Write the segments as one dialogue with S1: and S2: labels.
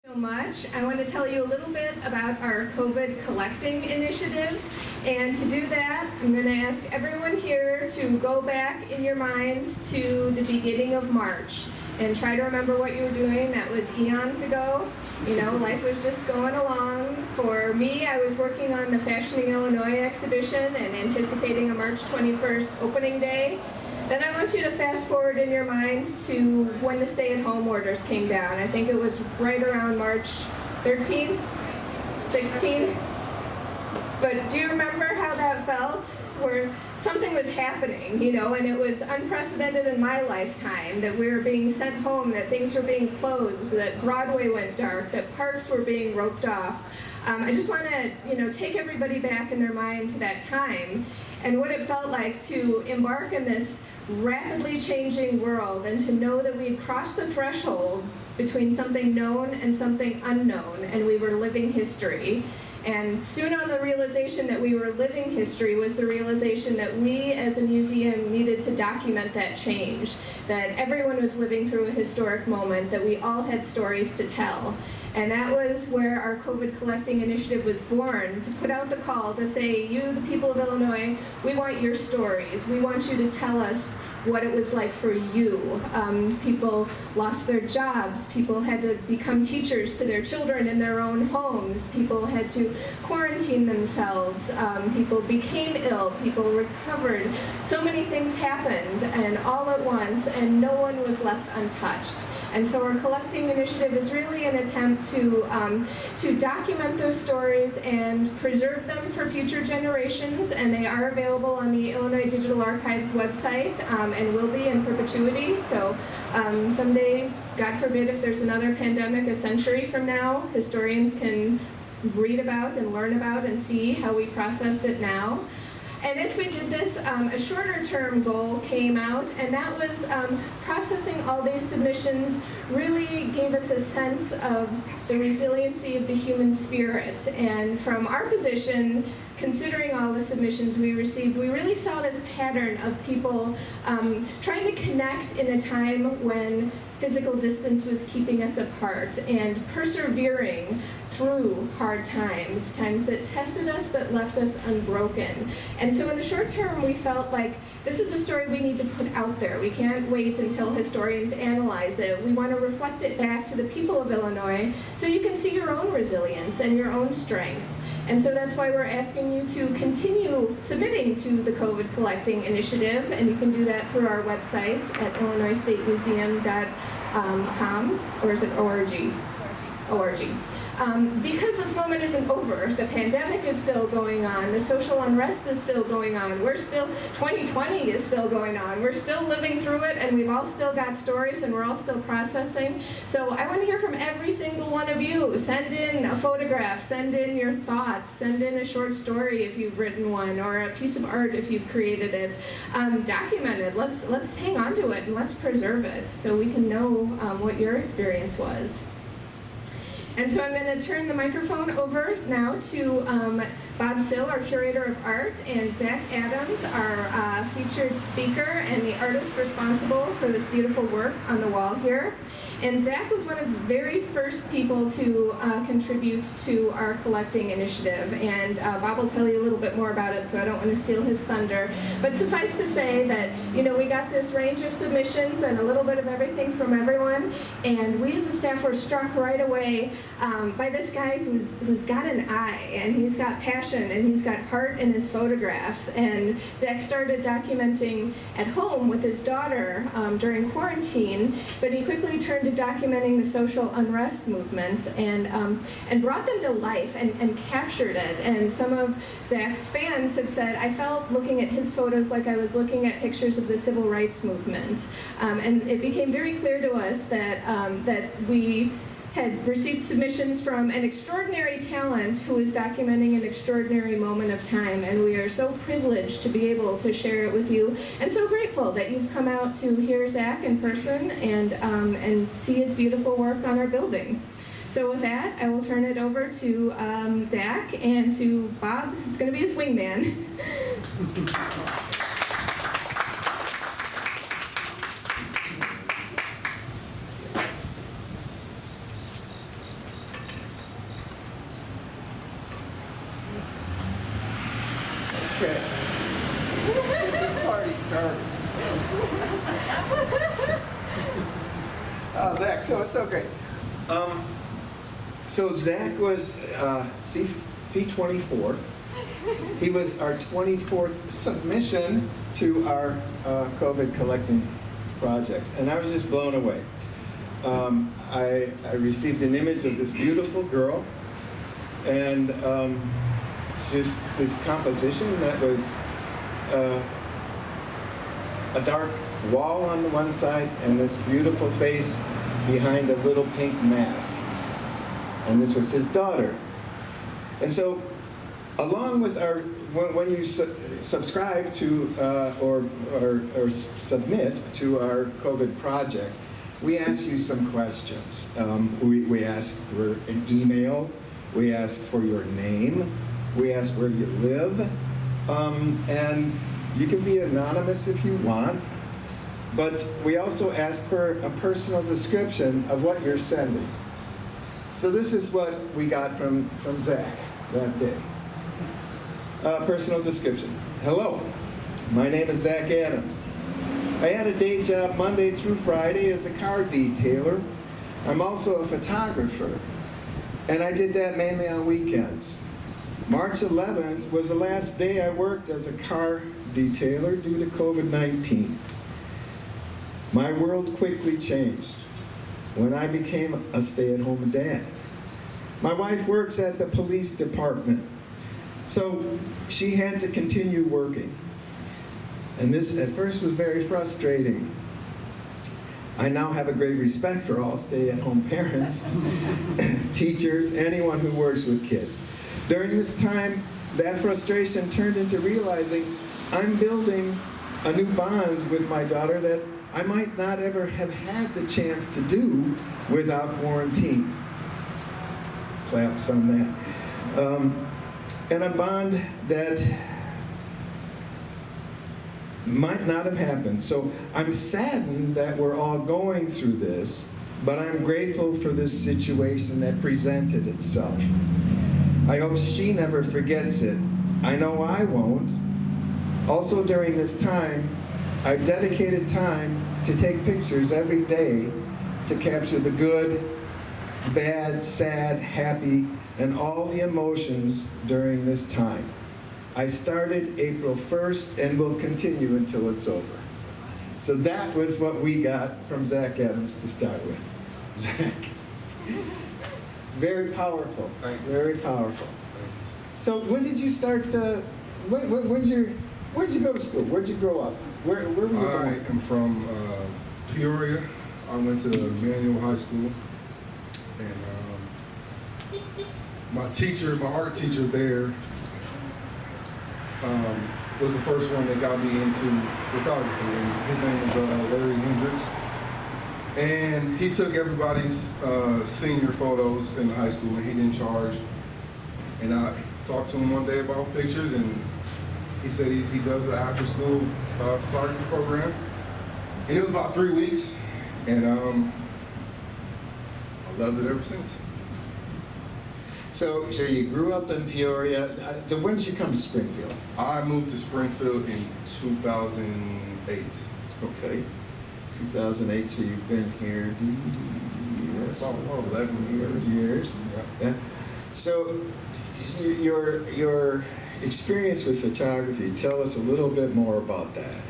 S1: So much. I want to tell you a little bit about our COVID collecting initiative. And to do that, I'm going to ask everyone here to go back in your minds to the beginning of March and try to remember what you were doing. That was eons ago. You know, life was just going along. For me, I was working on the Fashioning Illinois exhibition and anticipating a March 21st opening day. Then I want you to fast forward in your minds to when the stay-at-home orders came down. I think it was right around March 13th, 16th. But do you remember how that felt? Where something was happening, you know, and it was unprecedented in my lifetime, that we were being sent home, that things were being closed, that Broadway went dark, that parks were being roped off. I just want to, you know, take everybody back in their mind to that time and what it felt like to embark in this rapidly changing world and to know that we had crossed the threshold between something known and something unknown, and we were living history. And soon on the realization that we were living history was the realization that we as a museum needed to document that change, that everyone was living through a historic moment, that we all had stories to tell. And that was where our COVID collecting initiative was born, to put out the call to say, you, the people of Illinois, we want your stories. We want you to tell us what it was like for you. People lost their jobs. People had to become teachers to their children in their own homes. People had to quarantine themselves. People became ill. People recovered. So many things happened, and all at once, and no one was left untouched. And so our collecting initiative is really an attempt to document those stories and preserve them for future generations, and they are available on the Illinois Digital Archives website, and will be in perpetuity. So someday, God forbid, if there's another pandemic a century from now, historians can read about and learn about and see how we processed it now. And as we did this, a shorter term goal came out, and that was processing all these submissions really gave us a sense of the resiliency of the human spirit. And from our position, considering all the submissions we received, we really saw this pattern of people trying to connect in a time when physical distance was keeping us apart, and persevering through hard times, times that tested us but left us unbroken. And so in the short term, we felt like this is a story we need to put out there. We can't wait until historians analyze it. We want to reflect it back to the people of Illinois so you can see your own resilience and your own strength. And so that's why we're asking you to continue submitting to the COVID Collecting Initiative, and you can do that through our website at illinoisstatemuseum.com, or is it ORG? ORG. Because this moment isn't over, the pandemic is still going on, the social unrest is still going on, 2020 is still going on, we're still living through it, and we've all still got stories, and we're all still processing. So I want to hear from every single one of you. Send in a photograph, send in your thoughts, send in a short story if you've written one, or a piece of art if you've created it. Document it. Let's hang on to it, and let's preserve it so we can know what your experience was. And so I'm going to turn the microphone over now to Bob Sill, our curator of art, and Zach Adams, our featured speaker and the artist responsible for this beautiful work on the wall here. And Zach was one of the very first people to contribute to our collecting initiative. And Bob will tell you a little bit more about it, so I don't want to steal his thunder. But suffice to say that, you know, we got this range of submissions and a little bit of everything from everyone. And we as a staff were struck right away by this guy who's got an eye, and he's got passion, and he's got heart in his photographs. And Zach started documenting at home with his daughter during quarantine, but he quickly turned to documenting the social unrest movements and brought them to life and captured it. And some of Zach's fans have said, I felt looking at his photos like I was looking at pictures of the civil rights movement. And it became very clear to us that we had received submissions from an extraordinary talent who is documenting an extraordinary moment of time, and we are so privileged to be able to share it with you, and so grateful that you've come out to hear Zach in person and see his beautiful work on our building. So with that, I will turn it over to Zach and to Bob, who's going to be his wingman.
S2: about Zach, so it's so great. So Zach was C24. He was our 24th submission to our COVID collecting project, and I was just blown away. I received an image of this beautiful girl, and just this composition that was a dark wall on the one side and this beautiful face behind a little pink mask. And this was his daughter. And so, along with our, when you subscribe to or submit to our COVID project, we ask you some questions. We ask for an email, we ask for your name, we ask where you live, and you can be anonymous if you want, but we also ask for a personal description of what you're sending. So this is what we got from Zach that day. Personal description. Hello, my name is Zach Adams. I had a day job Monday through Friday as a car detailer. I'm also a photographer, and I did that mainly on weekends. March 11th was the last day I worked as a car detailer due to COVID-19. My world quickly changed when I became a stay-at-home dad. My wife works at the police department, so she had to continue working. And this at first was very frustrating. I now have a great respect for all stay-at-home parents, teachers, anyone who works with kids. During this time, that frustration turned into realizing I'm building a new bond with my daughter that I might not ever have had the chance to do without quarantine. Claps on that. And a bond that might not have happened. So I'm saddened that we're all going through this, but I'm grateful for this situation that presented itself. I hope she never forgets it. I know I won't. Also during this time, I've dedicated time to take pictures every day to capture the good, bad, sad, happy, and all the emotions during this time. I started April 1st and will continue until it's over. So that was what we got from Zach Adams to start with. Zach. Very powerful, right? Very powerful. So when did you start, where'd you go to school? Where'd you grow up? Where were you born?
S3: I am from Peoria. I went to Manual High School. And my teacher, my art teacher there, was the first one that got me into photography. And his name was Larry Hendricks. And he took everybody's senior photos in the high school, and he didn't charge. And I talked to him one day about pictures, and he said he does an after-school photography program. And it was about 3 weeks, and I loved it ever since.
S2: So you grew up in Peoria. When did you come to Springfield?
S3: I moved to Springfield in 2008.
S2: Okay. 2008, so you've been here
S3: About 11
S2: years. Yeah. So your experience with photography, tell us a little bit more about that.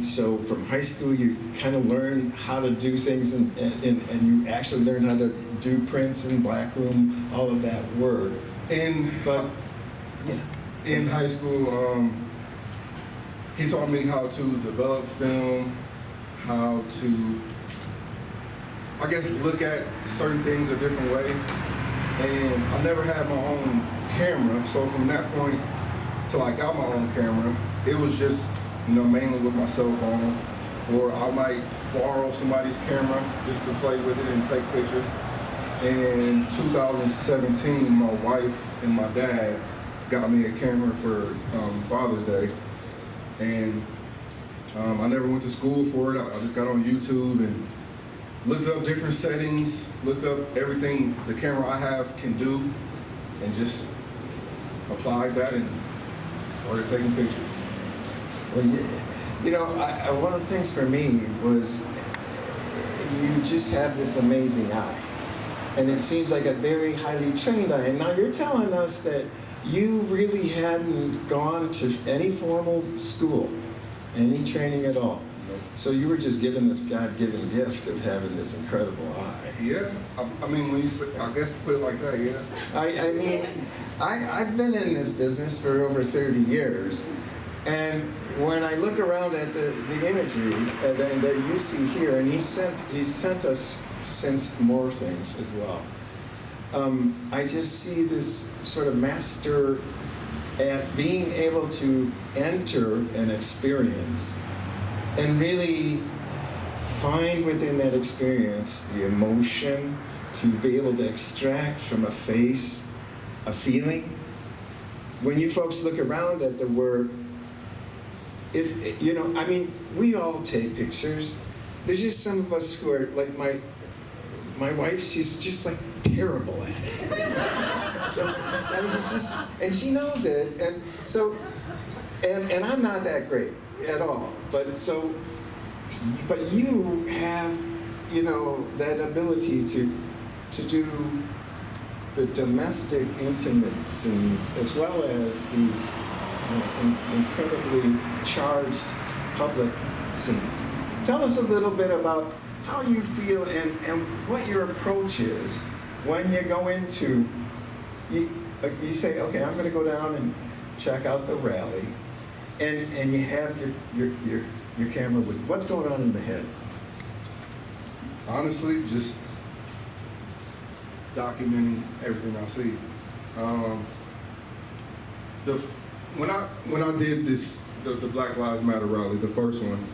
S2: So from high school, you kind of learned how to do things, and you actually learned how to do prints in blackroom, all of that work.
S3: In high school, he taught me how to develop film, how to, I guess, look at certain things a different way. And I never had my own camera, so from that point till I got my own camera, it was just, mainly with my cell phone, or I might borrow somebody's camera just to play with it and take pictures. In 2017, my wife and my dad got me a camera for Father's Day, and I never went to school for it. I just got on YouTube and looked up different settings, looked up everything the camera I have can do, and just applied that and started taking pictures.
S2: Well, one of the things for me was, you just have this amazing eye. And it seems like a very highly trained eye. And now you're telling us that you really hadn't gone to any formal school, any training at all. So you were just given this God-given gift of having this incredible eye.
S3: Yeah, I mean, when you say, I guess put it like that, yeah.
S2: I mean, I've been in this business for over 30 years, and when I look around at the imagery that you see here, and he's sent us since more things as well, I just see this sort of master at being able to enter an experience and really find within that experience the emotion, to be able to extract from a face a feeling. When you folks look around at the work, you know, I mean, we all take pictures. There's just some of us who are like my wife. She's just like terrible at it. So I mean, she's just, and she knows it, and so, and I'm not that great at all. But you have, you know, that ability to do the domestic intimate scenes as well as these incredibly charged public scenes. Tell us a little bit about how you feel and what your approach is when you go into, you say, okay, I'm going to go down and check out the rally, and you have your camera with what's going on in the head.
S3: Honestly, just documenting everything I see. When I did the Black Lives Matter rally, the first one,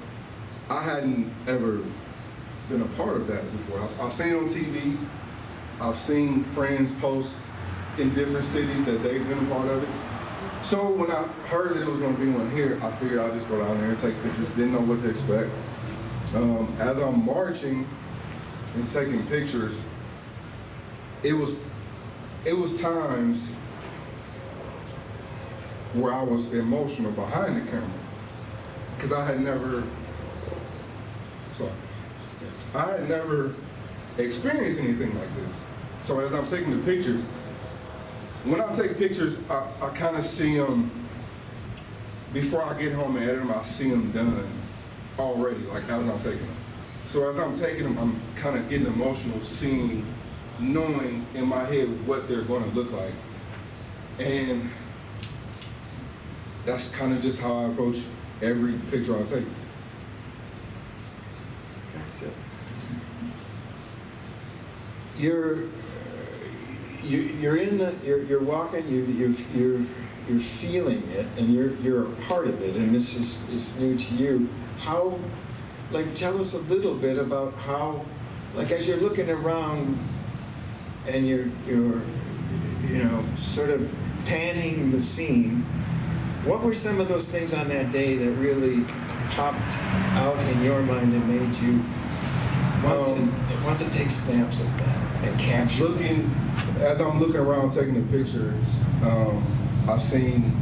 S3: I hadn't ever been a part of that before. I've seen it on TV. I've seen friends post in different cities that they've been a part of it. So when I heard that it was going to be one here, I figured I'd just go down there and take pictures. Didn't know what to expect. As I'm marching and taking pictures, it was times where I was emotional behind the camera, because I had never experienced anything like this. So as I'm taking the pictures, when I take pictures, I kind of see them, before I get home and edit them, I see them done already, like as I'm taking them. So as I'm taking them, I'm kind of getting emotional, seeing, knowing in my head what they're going to look like. And that's kind of just how I approach every picture I take.
S2: You're walking, you're feeling it, and you're a part of it, and this is new to you. How, like, tell us a little bit about how, like, as you're looking around and you're you know, sort of panning the scene, what were some of those things on that day that really popped out in your mind and made you want to take snaps of that and capture?
S3: As I'm looking around taking the pictures, I've seen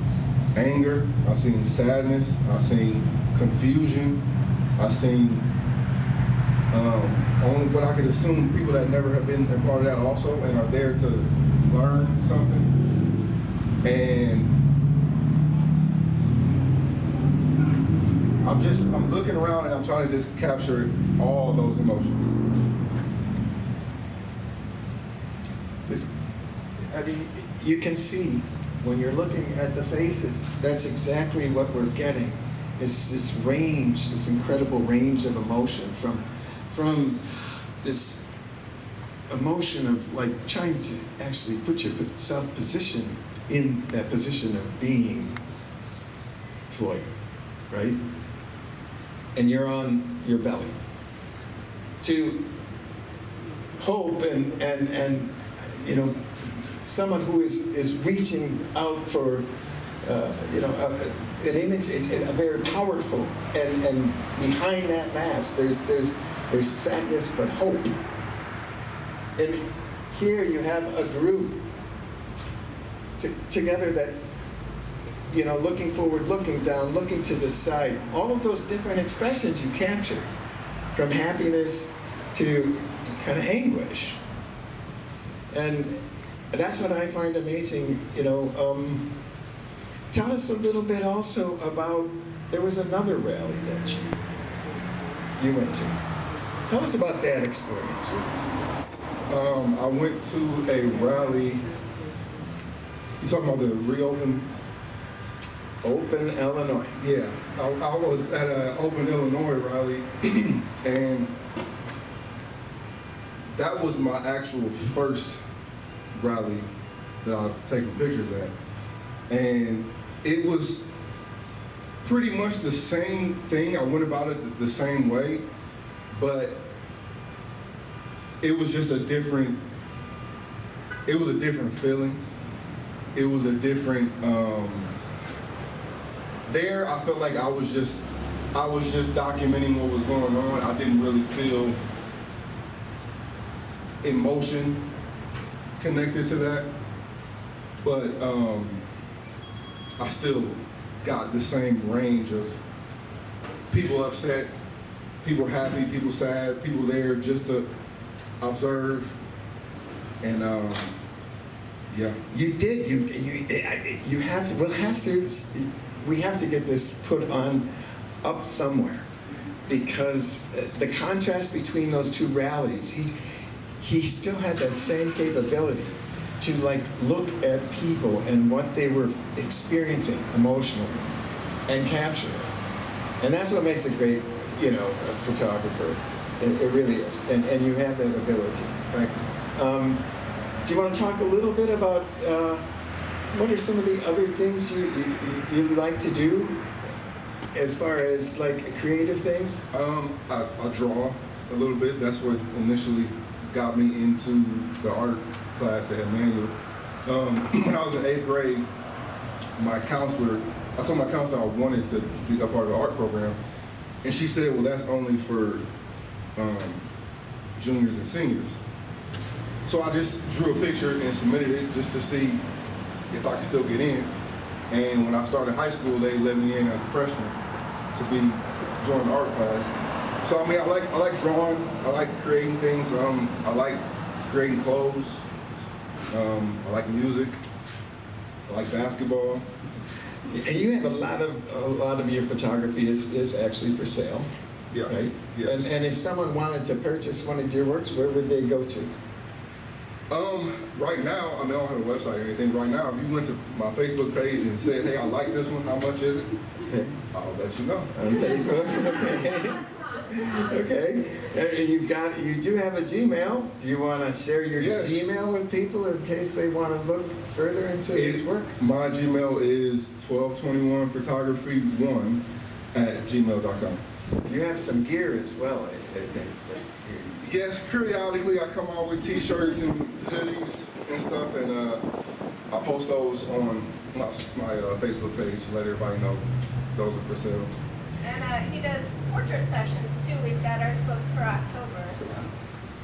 S3: anger, I've seen sadness, I've seen confusion, I've seen only what I could assume people that never have been a part of that also and are there to learn something. And I'm looking around and I'm trying to just capture all those emotions.
S2: I mean, you can see when you're looking at the faces, that's exactly what we're getting, is this range, this incredible range of emotion from this emotion of like trying to actually put yourself position in that position of being Floyd, right? And you're on your belly. To hope and you know, someone who is reaching out for you know, an image, a very powerful, and behind that mask there's sadness but hope. And here you have a group together that, you know, looking forward, looking down, looking to the side. All of those different expressions you capture, from happiness to kind of anguish. And that's what I find amazing, you know. Tell us a little bit also about, there was another rally that you went to. Tell us about that experience.
S3: I went to a rally. You talking about the reopen?
S2: Open Illinois.
S3: Yeah, I was at an Open Illinois rally, and that was my actual first rally that I've taken pictures at. And it was pretty much the same thing. I went about it the same way, but it was just a different, it was a different feeling. It was a different, there I felt like I was just documenting what was going on. I didn't really feel emotion connected to that, but I still got the same range of people upset, people happy, people sad, people there just to observe, and yeah.
S2: You did. You have to. We'll have to. We have to get this put on up somewhere, because the contrast between those two rallies, he still had that same capability to like look at people and what they were experiencing emotionally and capture it. And that's what makes a great, you know, photographer. It really is. And you have that ability.
S3: Thank you.
S2: Do you want to talk a little bit about what are some of the other things you like to do as far as like creative things?
S3: I draw a little bit. That's what initially got me into the art class at Manual. When I was in 8th grade, I told my counselor I wanted to be a part of the art program, and she said, well, that's only for juniors and seniors. So I just drew a picture and submitted it just to see if I could still get in. And when I started high school, they let me in as a freshman to join the art class. So I mean, I like drawing, I like creating things, I like creating clothes, I like music, I like basketball.
S2: And you have a lot of your photography is actually for sale.
S3: Yeah.
S2: Right?
S3: Yes.
S2: And if someone wanted to purchase one of your works, where would they go to?
S3: Right now, I mean, I don't have a website or anything. Right now, if you went to my Facebook page and said, hey, I like this one, how much is it?
S2: Okay.
S3: I'll let you know.
S2: On Facebook. Okay. And you do have a Gmail. Do you want to share your
S3: Yes.
S2: Gmail with people in case they want to look further into his work?
S3: My Gmail is 1221photography1@gmail.com.
S2: You have some gear as well, I think.
S3: Yes, periodically I come out with t-shirts and hoodies and stuff, and I post those on my Facebook page to let everybody know those are for sale.
S4: And he does portrait sessions too. We've got ours booked for October, so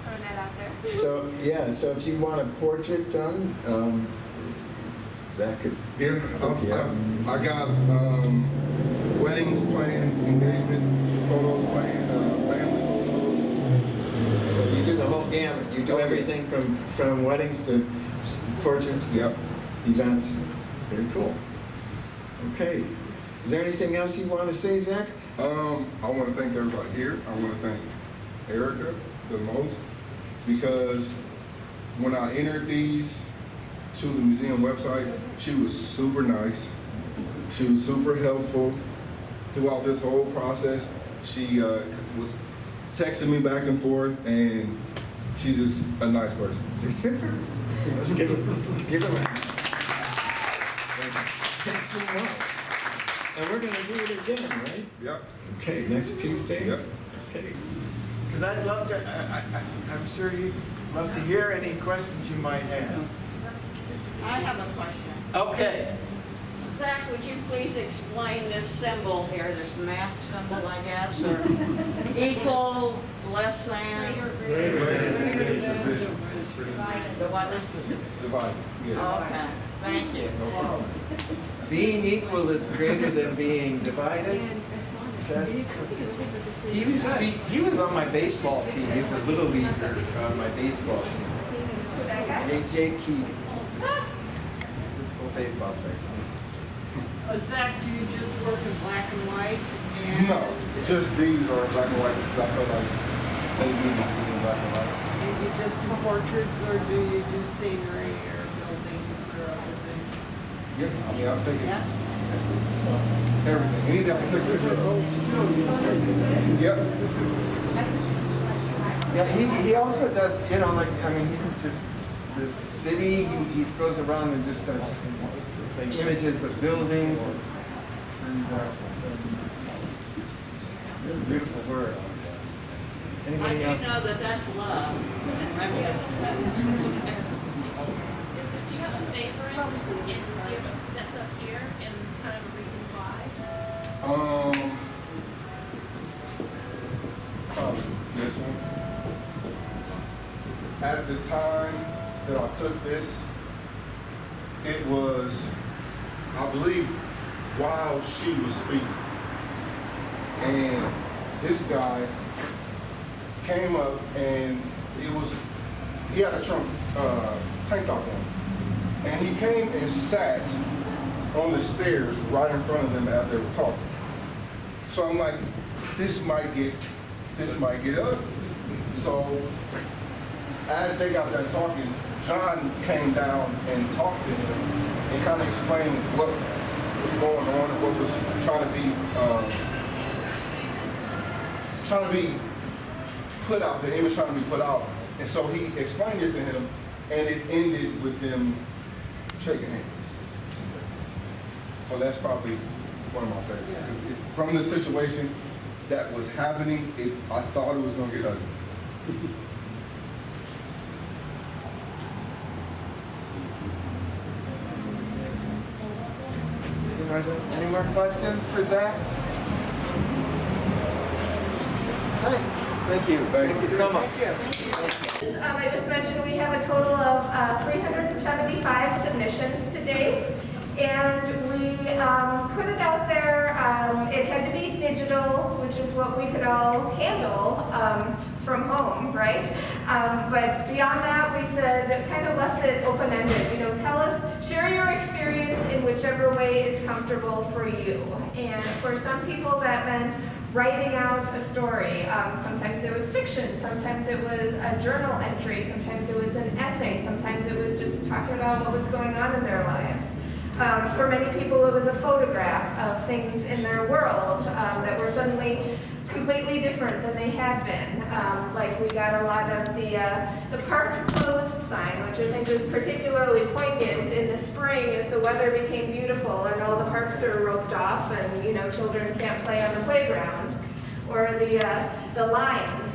S4: throwing that out there.
S2: So yeah, so if you want a portrait done, Zach could
S3: Yeah,
S2: hook you up.
S3: I got weddings planned, engagement photos planned, family photos.
S2: So you do the whole gamut. You do
S3: Okay.
S2: everything from weddings to portraits to
S3: Yep.
S2: events. Very cool. Okay. Is there anything else you want to say, Zach?
S3: I want to thank everybody here. I want to thank Erica the most, because when I entered these to the museum website, she was super nice. She was super helpful throughout this whole process. She was texting me back and forth, and she's just a nice person.
S2: Super. Let's give it a Thanks so much. And we're going to do it again, right?
S3: Yep.
S2: Okay, next Tuesday?
S3: Yep.
S2: Okay.
S5: Because I'd love to, I'm sure you'd love to hear any questions you might have.
S6: I have a question.
S5: Okay.
S6: Zach, would you please explain this symbol here, this math symbol, I guess, or equal, less than? The what is it?
S3: Divide. Yeah.
S6: Okay, thank you.
S3: No problem.
S5: Being equal is greater than being divided. He was on my baseball team. He was a little leaguer on my baseball team. J. Keith. He's this little baseball player.
S6: Zach, do you just work in black and white? And
S3: No, just these are black and white stuff. I feel like they do in black and white.
S7: Do you just do portraits or do you do scenery or buildings or other things?
S3: Yeah, I mean, I'll take it.
S7: Yeah?
S3: Everything. Anything I can take a picture of. Yep.
S5: Yeah, he also does, you know, like, I mean, he just, the city, he goes around and just does images of buildings. And really beautiful work.
S6: I
S5: Anybody
S6: do
S5: else?
S6: know that that's love. And I mean,
S8: Do you have a favorite? And do you have a, that's up here and kind of a reason why?
S3: Probably this one. At the time that I took this, it was, I believe, while she was speaking. And this guy came up and he had a tank top on. And he came and sat on the stairs right in front of them as they were talking. So I'm like, this might get ugly. So as they got done talking, John came down and talked to him and kind of explained what was going on and what was trying to be put out, the image trying to be put out. And so he explained it to him, and it ended with them shaking hands. So that's probably one of my favorites. 'Cause from the situation that was happening, I thought it was going to get ugly.
S5: Any more questions for Zach? Thanks. Thank you. Thank you so much.
S4: I just mentioned we have a total of 375 submissions to date, and we put it out there. It had to be digital, which is what we could all handle from home, right? But beyond that, we said, kind of left it open-ended. You know, tell us, share your experience in whichever way is comfortable for you. And for some people, that meant writing out a story. Sometimes there was fiction, sometimes it was a journal entry, sometimes it was an essay, sometimes it was just talking about what was going on in their lives. For many people, it was a photograph of things in their world that were suddenly completely different than they had been. Like we got a lot of the parked closed sign, which I think was particularly poignant in the spring as the weather became beautiful and all the parks are roped off and, you know, children can't play on the playground. Or the lines,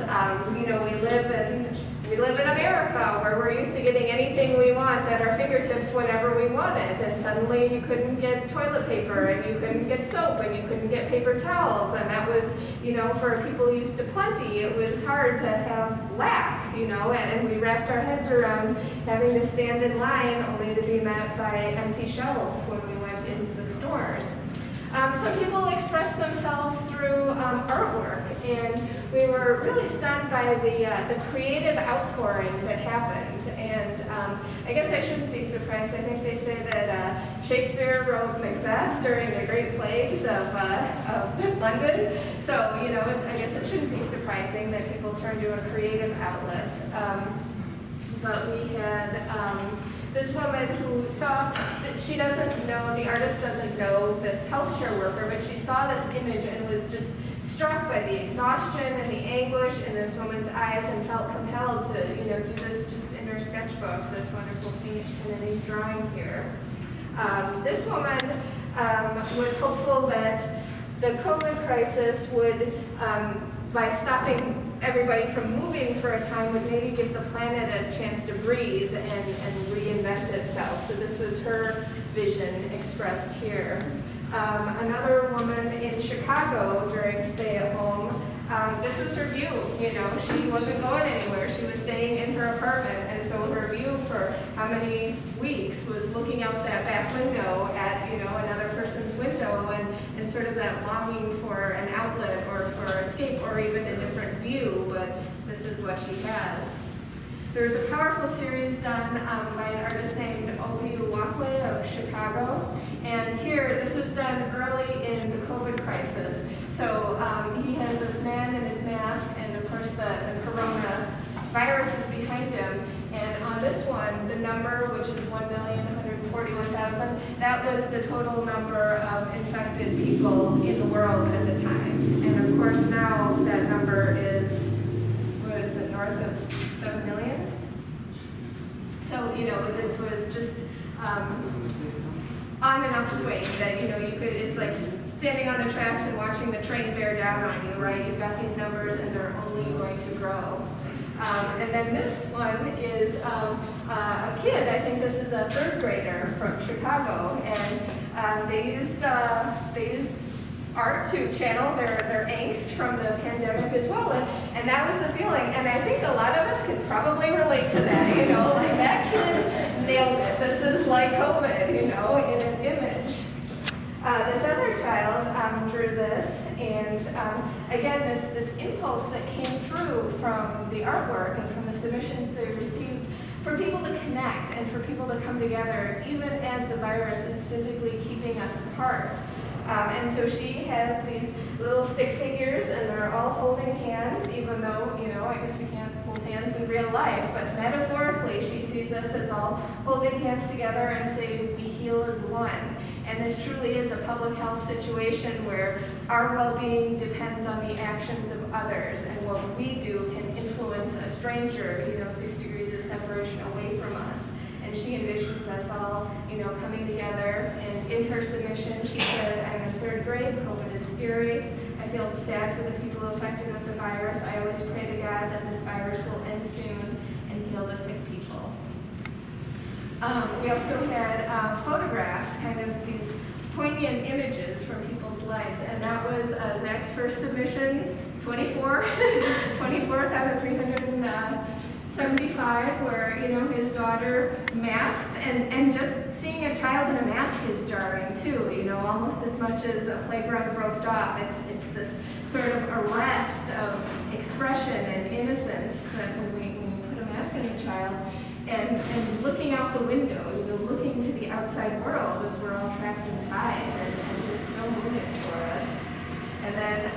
S4: you know, we live in America where we're used to getting anything we want at our fingertips whenever we want it, and suddenly you couldn't get toilet paper and you couldn't get soap and you couldn't get paper towels, and that was, you know, for people used to plenty, it was hard to have lack, you know, and we wrapped our heads around having to stand in line only to be met by empty shelves when we went into the stores. Some people expressed themselves through artwork, and we were really stunned by the creative outpouring that happened. And I guess I shouldn't be surprised. I think they say that Shakespeare wrote Macbeth during the Great Plagues of London. So, you know, I guess it shouldn't be surprising that people turn to a creative outlet. But we had this woman who saw that she doesn't know, the artist doesn't know this healthcare worker, but she saw this image and was just struck by the exhaustion and the anguish in this woman's eyes and felt compelled to, you know, do this just in her sketchbook, this wonderful paint and then he's drawing here. This woman was hopeful that the COVID crisis would, by stopping everybody from moving for a time, would maybe give the planet a chance to breathe and reinvent itself. So this was her vision expressed here. Another woman in Chicago during stay-at-home this was her view, you know, she wasn't going anywhere, she was staying in her apartment, and so her view for how many weeks was looking out that back window at, you know, another person's window, and sort of that longing for an outlet or for escape or even a different view, but this is what she has. There was a powerful series done by an artist named Obi Walkley of Chicago, and here, this was done early in the COVID crisis. So he has this man in his mask, and of course the coronavirus is behind him. And on this one, the number, which is 1,141,000, that was the total number of infected people in the world at the time. And of course now that number is, what is it, north of 7 million? So, you know, this was just on an upswing that, you know, you could, it's like standing on the tracks and watching the train bear down on you, right? You've got these numbers and they're only going to grow. And then this one is a kid, I think this is a 3rd grader from Chicago, and they used art to channel their angst from the pandemic as well, and that was the feeling. And I think a lot of us can probably relate to that, you know, like that kid nailed it. This is like COVID, you know, in an image. This other child drew this, and again, this impulse that came through from the artwork and from the submissions they received for people to connect and for people to come together, even as the virus is physically keeping us apart. And so she has these little stick figures, and they're all holding hands, even though, you know, I guess we can't hold hands in real life, but metaphorically she sees us as all holding hands together and saying we heal as one. And this truly is a public health situation where our well-being depends on the actions of others, and what we do can influence a stranger, you know, 6 degrees of separation away from us. And she envisions us all, you know, coming together. And in her submission, she said, I'm in 3rd grade, COVID is scary. I feel sad for the people affected with the virus. I always pray to God that this virus will end soon and heal the sick people. We also had photographs, kind of these poignant images from people's lives. And that was Zach's first submission, 24 out of 375, where, you know, his daughter masked, and just seeing a child in a mask is jarring too, you know, almost as much as a playground roped off. It's this sort of arrest of expression and innocence that when you put a mask on a child, and looking out the window, you know, looking to the outside world as we're all trapped inside, and just so moving for us. And then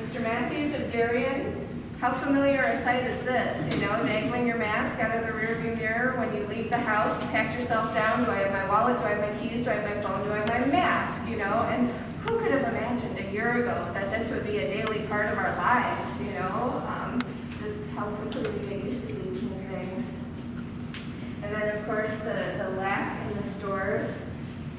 S4: Mr. Matthews of Darien, how familiar a sight is this, you know, dangling your mask out of the rearview mirror when you leave the house, you pat yourself down, do I have my wallet, do I have my keys, do I have my phone, do I have my mask, you know, and who could have imagined a year ago that this would be a daily part of our lives, you know, just how quickly we get used to these new things. And then, of course, the lack in the stores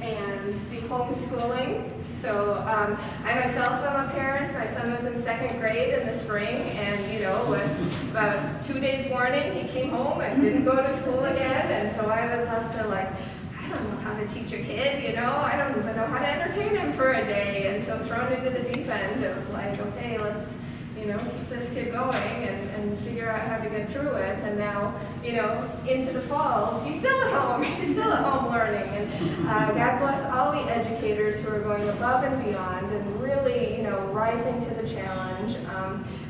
S4: and the homeschooling. So I myself am a parent. My son was in 2nd grade in the spring, and, you know, with about 2 days warning, he came home and didn't go to school again. And so I was left to, like, I don't know how to teach a kid, you know, I don't even know how to entertain him for a day. And so thrown into the deep end of, like, okay, let's, you know, keep this kid going and figure out how to get through it. And now, you know, into the fall, he's still at home. He's still at home learning. And God bless all the educators who are going above and beyond and really, you know, rising to the challenge.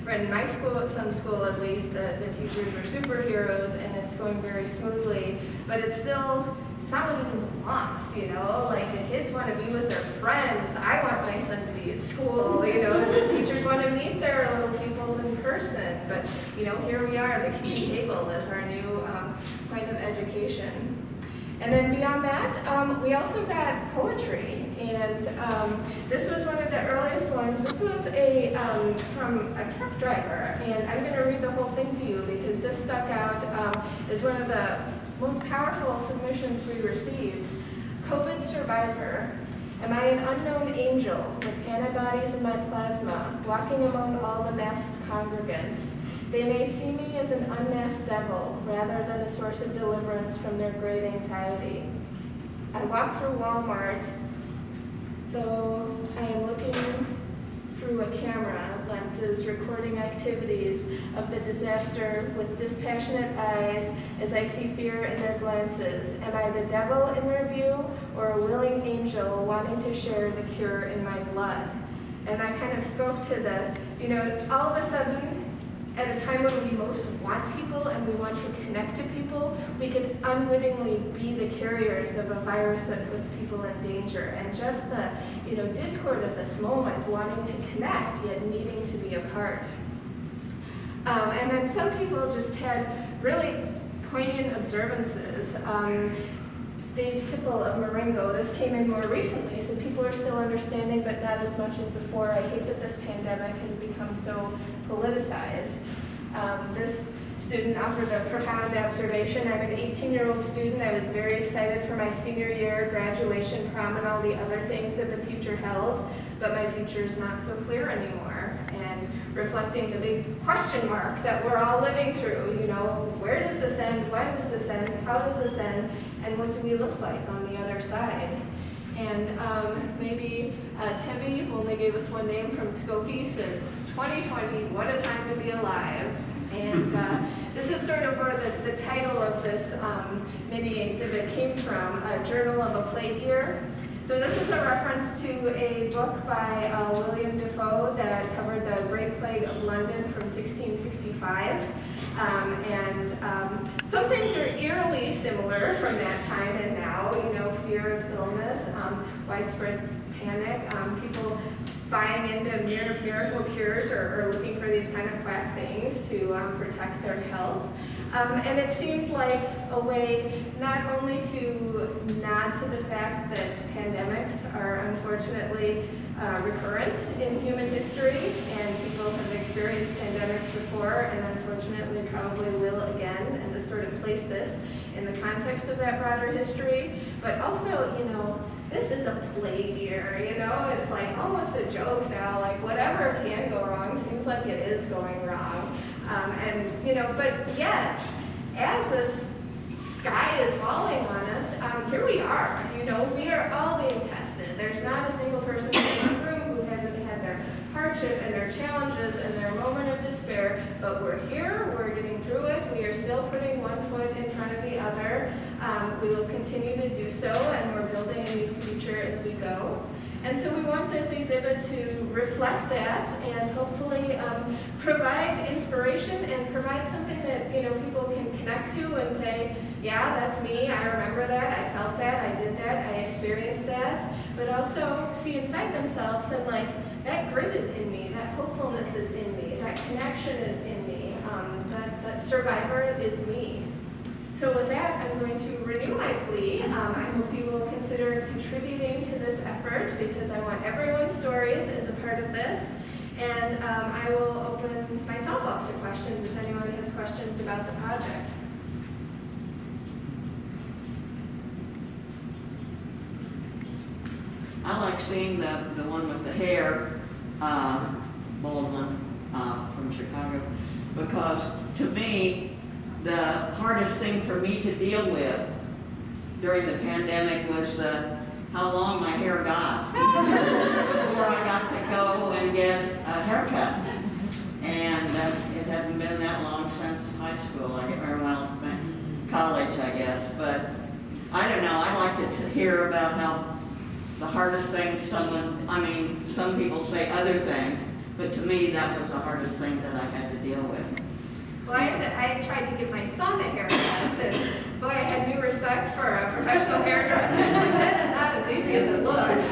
S4: In my school, at some school at least, the teachers were superheroes, and it's going very smoothly. But it's still, it's not what anyone wants, you know? Like, the kids want to be with their friends. I want my son to be at school, you know? The teachers want to meet their little people in person. But, you know, here we are, the kitchen table is our new point of education. And then beyond that, we also got poetry. And this was one of the earliest ones. This was from a truck driver. And I'm going to read the whole thing to you because this stuck out as one of the most powerful submissions we received. COVID survivor. Am I an unknown angel with antibodies in my plasma, walking among all the masked congregants? They may see me as an unmasked devil rather than a source of deliverance from their great anxiety. I walk through Walmart, though I am looking through a camera, lenses, recording activities of the disaster with dispassionate eyes as I see fear in their glances. Am I the devil in their view, or a willing angel wanting to share the cure in my blood? And I kind of spoke to the, all of a sudden, at a time when we most want people and we want to connect to people, we could unwittingly be the carriers of a virus that puts people in danger. And just the, discord of this moment, wanting to connect, yet needing to be apart. And then some people just had really poignant observances. Dave Sipple of Marengo, this came in more recently, so people are still understanding, but not as much as before. I hate that this pandemic has become so politicized. This student offered a profound observation. I'm an 18-year-old student. I was very excited for my senior year, graduation, prom, and all the other things that the future held, but my future is not so clear anymore. And reflecting the big question mark that we're all living through, where does this end? Why does this end? How does this end? And what do we look like on the other side? And maybe Tevi, who only gave us one name from Skokie, said, 2020, what a time to be alive. And this is sort of where the title of this mini exhibit came from, a journal of a plague year. So this is a reference to a book by William Defoe that covered the Great Plague of London from 1665. Some things are eerily similar from that time and now, fear of illness, widespread panic, people buying into miracle cures or looking for these kind of quack things to protect their health. And it seemed like a way not only to nod to the fact that pandemics are unfortunately recurrent in human history, and people have experienced pandemics before and unfortunately probably will again, and to sort of place this in the context of that broader history, but also, this is a plague year, it's like almost a joke now, like whatever can go wrong seems like it is going wrong. But yet, as this sky is falling on us, here we are, we are all being tested. There's not a single person in the room who hasn't had their hardship and their challenges and their moment of despair, but we're here, we're getting through it, we are still putting one foot in front of the other. We will continue to do so, and we're building a new future as we go. And so we want this exhibit to reflect that and hopefully provide inspiration and provide something that people can connect to and say, yeah, that's me, I remember that, I felt that, I did that, I experienced that, but also see inside themselves and like, that grit is in me, that hopefulness is in me, that connection is in me, that survivor is me. So with that, I'm going to renew my plea. I hope you will consider contributing to this effort because I want everyone's stories as a part of this. And I will open myself up to questions if anyone has questions about the project.
S6: I like seeing the one with the hair, Baldwin from Chicago, because to me, the hardest thing for me to deal with during the pandemic was how long my hair got before I got to go and get a haircut. And it hadn't been that long since high school, college, I guess. But I don't know, I like to hear about how the hardest thing some people say other things, but to me that was the hardest thing that I had to deal with.
S4: Well, I tried to give my son a haircut, and boy, I had new respect for a professional hairdresser. That is not as easy as it looks.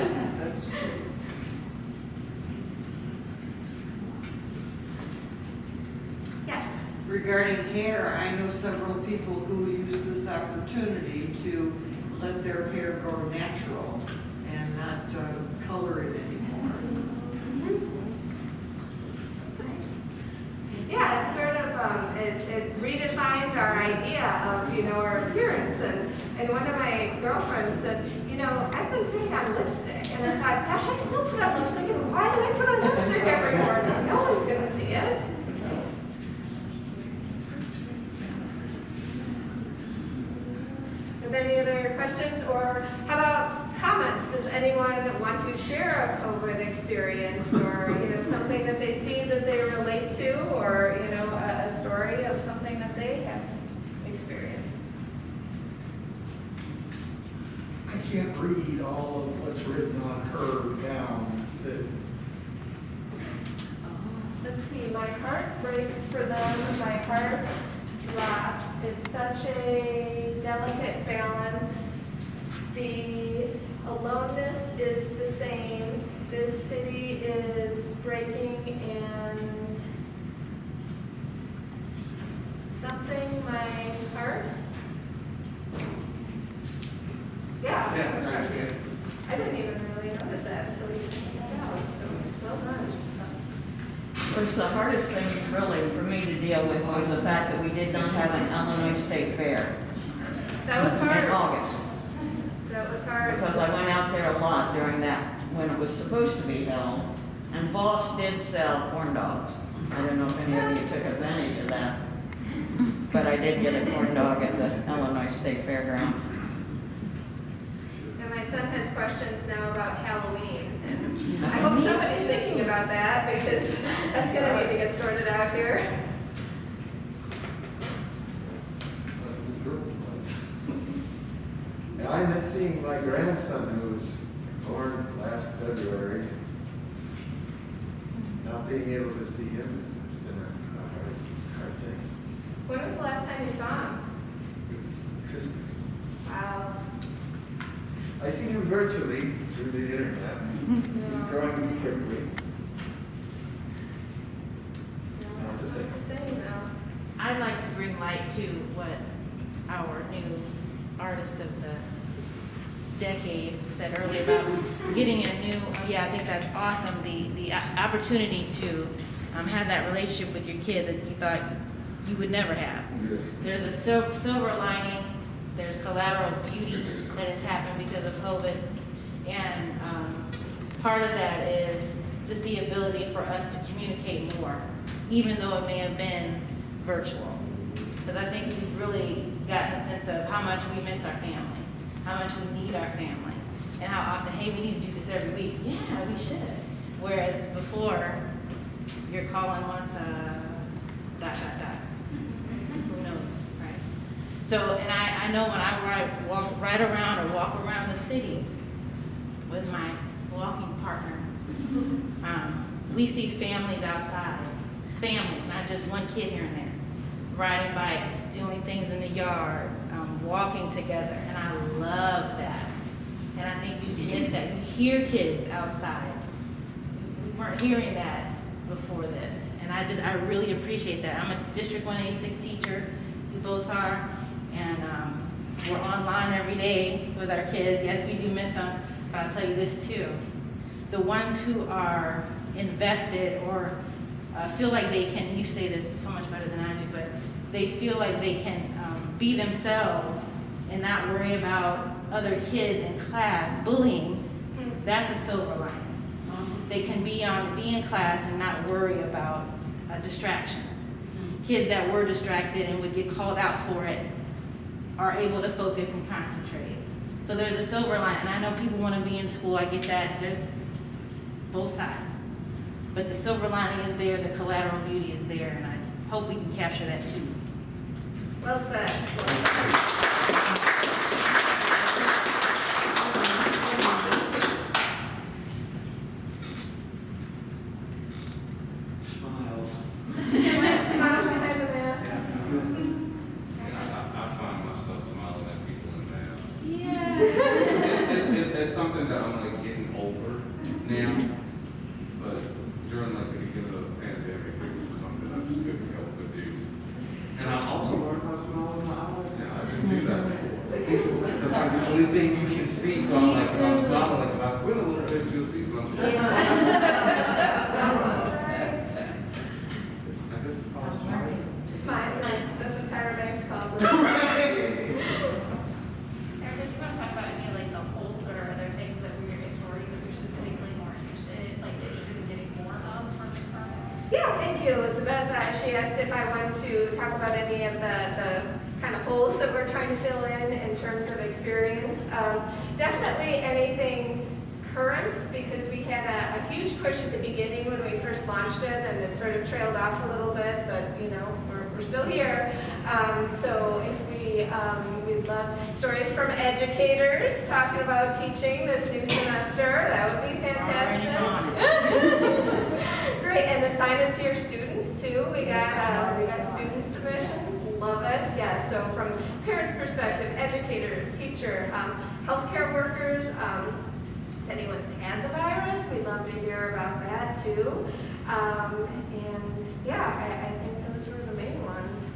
S4: Yes?
S7: Regarding hair, I know several people who use this opportunity to let their hair grow natural and not color it anymore.
S4: Yeah, it's sort of, it redefined our idea of, our appearance. And one of my girlfriends said, I've been putting on lipstick. And I thought, gosh, I still put on lipstick, and why do I put on lipstick every morning? No one's going to see it. Are there any other questions? Or how about comments asked, does anyone want to share a COVID experience or, something that they see that they relate to, or, a story of something that they have experienced?
S9: I can't read all of what's written on her gown.
S4: Let's see, my heart breaks for them, my heart drops. It's such a delicate balance. The aloneness is the same. This city is breaking, and something my heart. Yeah. I didn't even really notice that until you pointed that out. So well done.
S6: Of course, the hardest thing really for me to deal with was the fact that we did not have an Illinois State Fair
S4: That was
S6: in
S4: hard.
S6: August.
S4: That was hard.
S6: Because I went out there a lot during that, when it was supposed to be held, and Voss did sell corn dogs. I don't know if any of you took advantage of that, but I did get a corn dog at the Illinois State Fairgrounds.
S4: And my son has questions now about Halloween, and I hope somebody's thinking about that, because that's gonna need to get sorted out here.
S2: And I miss seeing my grandson who was born last February. Not being able to see him has been a hard thing.
S4: When was the last time you saw him?
S2: It's Christmas.
S4: Wow.
S2: I see him virtually through the internet. He's growing quickly. Not the same.
S4: It's the same now.
S10: I'd like to bring light to what our new artist of the decade said earlier about getting a new, I think that's awesome, the opportunity to have that relationship with your kid that you thought you would never have. There's a silver lining, there's collateral beauty that has happened because of COVID, and part of that is just the ability for us to communicate more, even though it may have been virtual. Because I think we've really gotten a sense of how much we miss our family, how much we need our family, and how often, hey, we need to do this every week. Yeah, we should. Whereas before, you're calling once a ... Who knows, right? So, and I know when I walk right around or walk around the city with my walking partner, we see families outside, families, not just one kid here and there, riding bikes, doing things in the yard, walking together, and I love that. And I think you miss that. You hear kids outside. We weren't hearing that before this, and I really appreciate that. I'm a District 186 teacher, you both are, and we're online every day with our kids. Yes, we do miss them, but I'll tell you this too. The ones who are invested or feel like they can, you say this so much better than I do, but they feel like they can be themselves and not worry about other kids in class bullying, that's a silver lining. They can be in class and not worry about distractions. Kids that were distracted and would get called out for it are able to focus and concentrate. So there's a silver line, and I know people want to be in school, I get that, there's both sides. But the silver lining is there, the collateral beauty is there, and I hope we can capture that too.
S4: Well said.
S2: Smiles.
S4: Smiles behind the mask.
S11: I find myself smiling at people in masks.
S10: Yeah.
S11: It's something that I'm like getting over now, but during like the beginning of the pandemic, it's something I just couldn't help but do. And I also learned how to smile with my eyes now. I didn't do that before. That's like the only thing you can see. So I'm like, if I'm smiling, like if I squint a little bit, you'll see what I'm smiling. I guess it's called smiling.
S4: Smiles. That's what Tyra Banks calls it.
S8: Erin, did you want to talk about any like the holds or other things that were your story that you're specifically more interested in getting more of from this project?
S4: Yeah, thank you, Elizabeth. She asked if I wanted to talk about any of the kind of holes that we're trying to fill in terms of experience. Definitely anything current, because we had a huge push at the beginning when we first launched it, and it sort of trailed off a little bit, but you know, we're still here. So if we'd love stories from educators talking about teaching this new semester, that would be fantastic. Great, and assign it to your students too. We got student submissions. Love it. Yeah. So from parents' perspective, educator, teacher, healthcare workers. If anyone's had the virus, we'd love to hear about that too. And yeah, I think those were the main ones.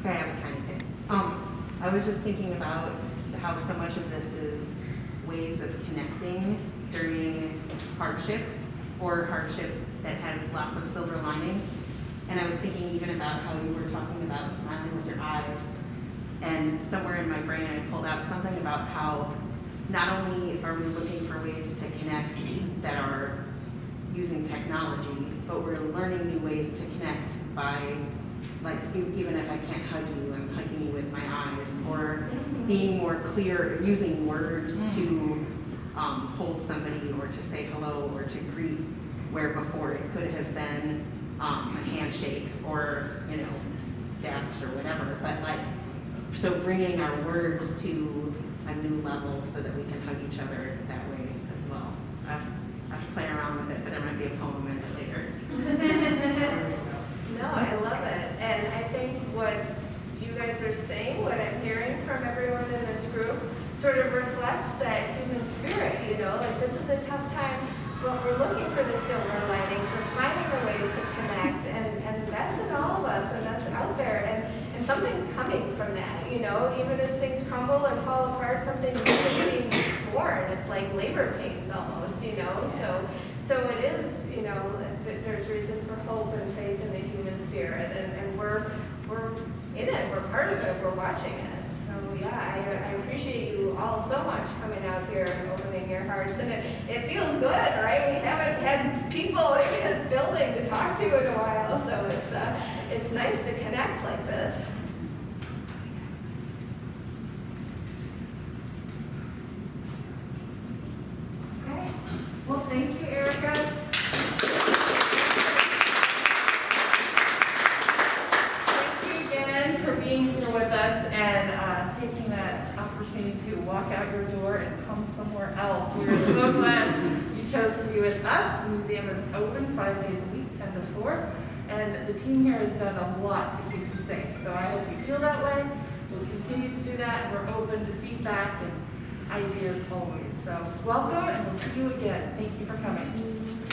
S12: Okay, I have a tiny thing. I was just thinking about how so much of this is ways of connecting during hardship, or hardship that has lots of silver linings. And I was thinking even about how you were talking about smiling with your eyes. And somewhere in my brain I pulled out something about how not only are we looking for ways to connect that are using technology, but we're learning new ways to connect by, like, even if I can't hug you, I'm hugging you with my eyes, or being more clear, using words to hold somebody, or to say hello, or to greet, where before it could have been a handshake, or, you know, dabs or whatever. But like, so bringing our words to a new level so that we can hug each other that way as well. I have to play around with it, but there might be a poem in it later.
S4: No, I love it. And I think what you guys are saying, what I'm hearing from everyone in this group, sort of reflects that human spirit, you know, like this is a tough time, but we're looking for the silver linings, we're finding the ways to connect, and that's in all of us, and that's out there, and something's coming from that, you know, even as things crumble and fall apart, something new is being born. It's like labor pains almost, you know, so it is, you know, there's reason for hope and faith in the human spirit, and we're in it, we're part of it, we're watching it. So yeah, I appreciate you all so much coming out here and opening your hearts, and it feels good, right? We haven't had people in this building to talk to in a while, so it's nice to connect like this. Okay, well, thank you, Erica.
S13: For being here with us and taking that opportunity to walk out your door and come somewhere else. We're so glad you chose to be with us. The museum is open 5 days a week, 10 to 4, and the team here has done a lot to keep you safe. So I hope you feel that way. We'll continue to do that, and we're open to feedback and ideas always. So welcome, and we'll see you again. Thank you for coming.